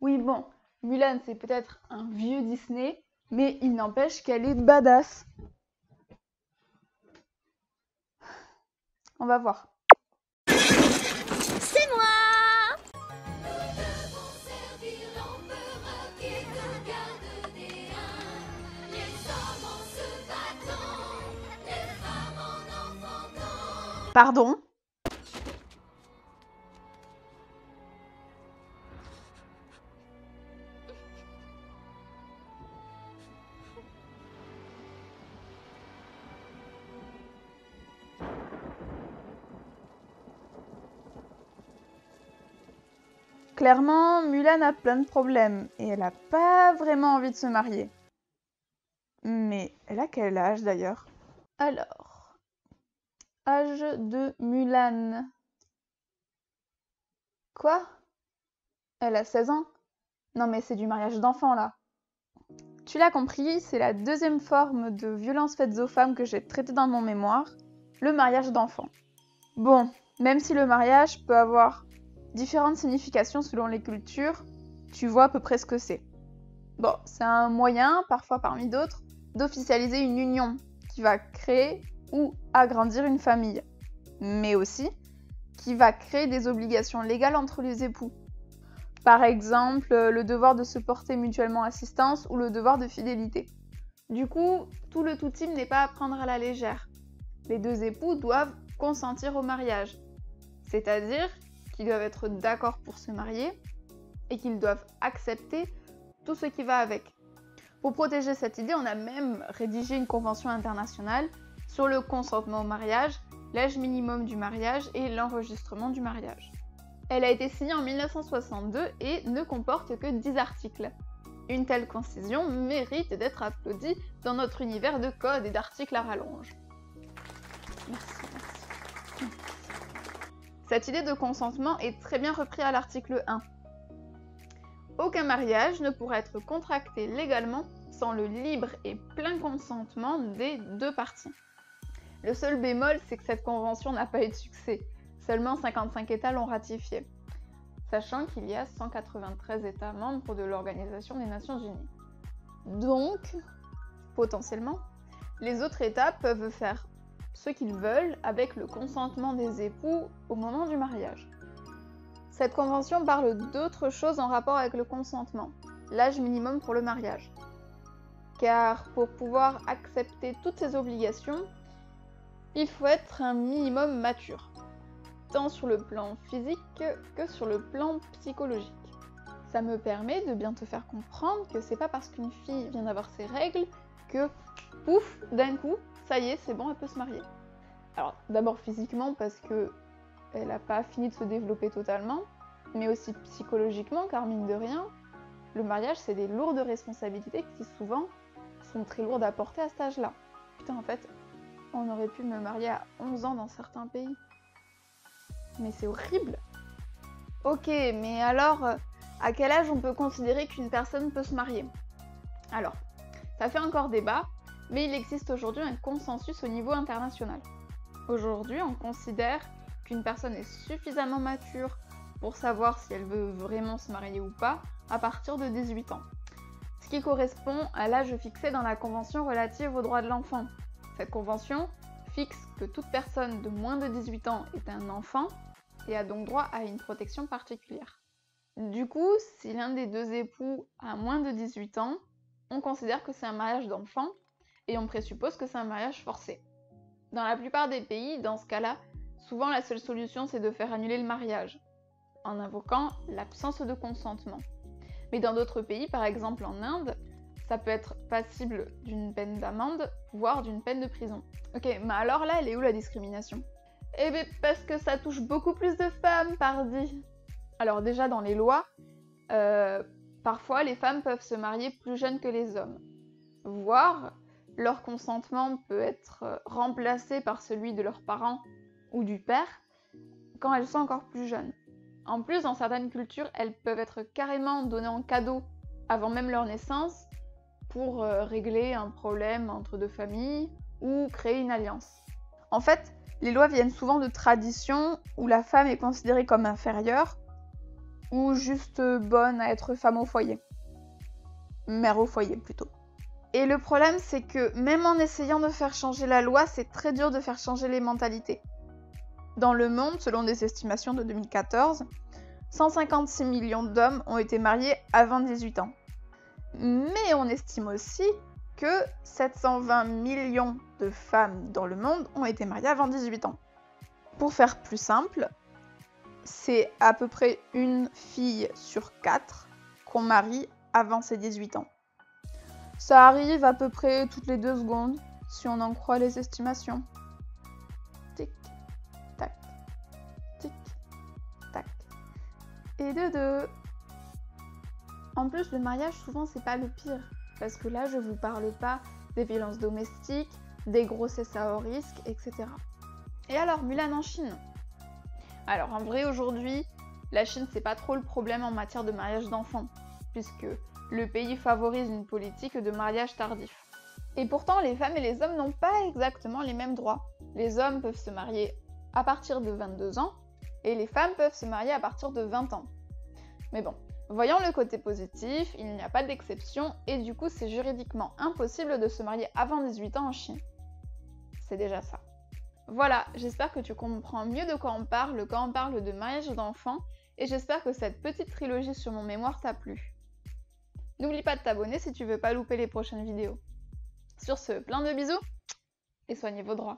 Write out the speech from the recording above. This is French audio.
Oui, bon, Mulan, c'est peut-être un vieux Disney, mais il n'empêche qu'elle est badass. On va voir. C'est moi! Pardon? Clairement, Mulan a plein de problèmes et elle n'a pas vraiment envie de se marier. Mais elle a quel âge d'ailleurs? Alors, âge de Mulan. Quoi? Elle a 16 ans? Non mais c'est du mariage d'enfant là. Tu l'as compris, c'est la deuxième forme de violence faite aux femmes que j'ai traitée dans mon mémoire, le mariage d'enfant. Bon, même si le mariage peut avoir différentes significations selon les cultures, tu vois à peu près ce que c'est. Bon, c'est un moyen, parfois parmi d'autres, d'officialiser une union qui va créer ou agrandir une famille, mais aussi qui va créer des obligations légales entre les époux. Par exemple, le devoir de se porter mutuellement assistance ou le devoir de fidélité. Du coup, tout le tout-team n'est pas à prendre à la légère. Les deux époux doivent consentir au mariage, c'est-à-dire qu'ils doivent être d'accord pour se marier et qu'ils doivent accepter tout ce qui va avec. Pour protéger cette idée, on a même rédigé une convention internationale sur le consentement au mariage, l'âge minimum du mariage et l'enregistrement du mariage. Elle a été signée en 1962 et ne comporte que 10 articles. Une telle concision mérite d'être applaudie dans notre univers de codes et d'articles à rallonge. Merci. Cette idée de consentement est très bien reprise à l'article 1. Aucun mariage ne pourra être contracté légalement sans le libre et plein consentement des deux parties. Le seul bémol, c'est que cette convention n'a pas eu de succès. Seulement 55 États l'ont ratifiée, sachant qu'il y a 193 États membres de l'Organisation des Nations Unies. Donc, potentiellement, les autres États peuvent faire ce qu'ils veulent avec le consentement des époux au moment du mariage. Cette convention parle d'autre chose en rapport avec le consentement, l'âge minimum pour le mariage. Car pour pouvoir accepter toutes ces obligations, il faut être un minimum mature, tant sur le plan physique que sur le plan psychologique. Ça me permet de bien te faire comprendre que c'est pas parce qu'une fille vient d'avoir ses règles que, pouf, d'un coup, ça y est, c'est bon, elle peut se marier. Alors, d'abord physiquement parce que elle n'a pas fini de se développer totalement, mais aussi psychologiquement, car mine de rien, le mariage, c'est des lourdes responsabilités qui souvent sont très lourdes à porter à cet âge-là. Putain, en fait, on aurait pu me marier à 11 ans dans certains pays. Mais c'est horrible. Ok, mais alors, à quel âge on peut considérer qu'une personne peut se marier? Alors, ça fait encore débat, mais il existe aujourd'hui un consensus au niveau international. Aujourd'hui, on considère qu'une personne est suffisamment mature pour savoir si elle veut vraiment se marier ou pas à partir de 18 ans. Ce qui correspond à l'âge fixé dans la Convention relative aux droits de l'enfant. Cette convention fixe que toute personne de moins de 18 ans est un enfant et a donc droit à une protection particulière. Du coup, si l'un des deux époux a moins de 18 ans, on considère que c'est un mariage d'enfant et on présuppose que c'est un mariage forcé. Dans la plupart des pays, dans ce cas-là, souvent la seule solution c'est de faire annuler le mariage, en invoquant l'absence de consentement. Mais dans d'autres pays, par exemple en Inde, ça peut être passible d'une peine d'amende, voire d'une peine de prison. Ok, mais alors là, elle est où la discrimination? Eh bien, parce que ça touche beaucoup plus de femmes, pardi. Alors déjà, dans les lois, parfois les femmes peuvent se marier plus jeunes que les hommes, voire leur consentement peut être remplacé par celui de leurs parents ou du père quand elles sont encore plus jeunes. En plus, dans certaines cultures, elles peuvent être carrément données en cadeau avant même leur naissance pour régler un problème entre deux familles ou créer une alliance. En fait, les lois viennent souvent de traditions où la femme est considérée comme inférieure ou juste bonne à être femme au foyer. Mère au foyer plutôt. Et le problème, c'est que même en essayant de faire changer la loi, c'est très dur de faire changer les mentalités. Dans le monde, selon des estimations de 2014, 156 millions d'hommes ont été mariés avant 18 ans. Mais on estime aussi que 720 millions de femmes dans le monde ont été mariées avant 18 ans. Pour faire plus simple, c'est à peu près une fille sur 4 qu'on marie avant ses 18 ans. Ça arrive à peu près toutes les 2 secondes, si on en croit les estimations. Tic, tac, tic, tac. Et de 2. En plus, le mariage, souvent, c'est pas le pire. Parce que là, je vous parle pas des violences domestiques, des grossesses à haut risque, etc. Et alors, Mulan en Chine? Alors, en vrai, aujourd'hui, la Chine, c'est pas trop le problème en matière de mariage d'enfants, puisque le pays favorise une politique de mariage tardif. Et pourtant, les femmes et les hommes n'ont pas exactement les mêmes droits. Les hommes peuvent se marier à partir de 22 ans, et les femmes peuvent se marier à partir de 20 ans. Mais bon, voyons le côté positif, il n'y a pas d'exception, et du coup, c'est juridiquement impossible de se marier avant 18 ans en Chine. C'est déjà ça. Voilà, j'espère que tu comprends mieux de quoi on parle quand on parle de mariage d'enfants, et j'espère que cette petite trilogie sur mon mémoire t'a plu. N'oublie pas de t'abonner si tu veux pas louper les prochaines vidéos. Sur ce, plein de bisous, et soignez vos droits.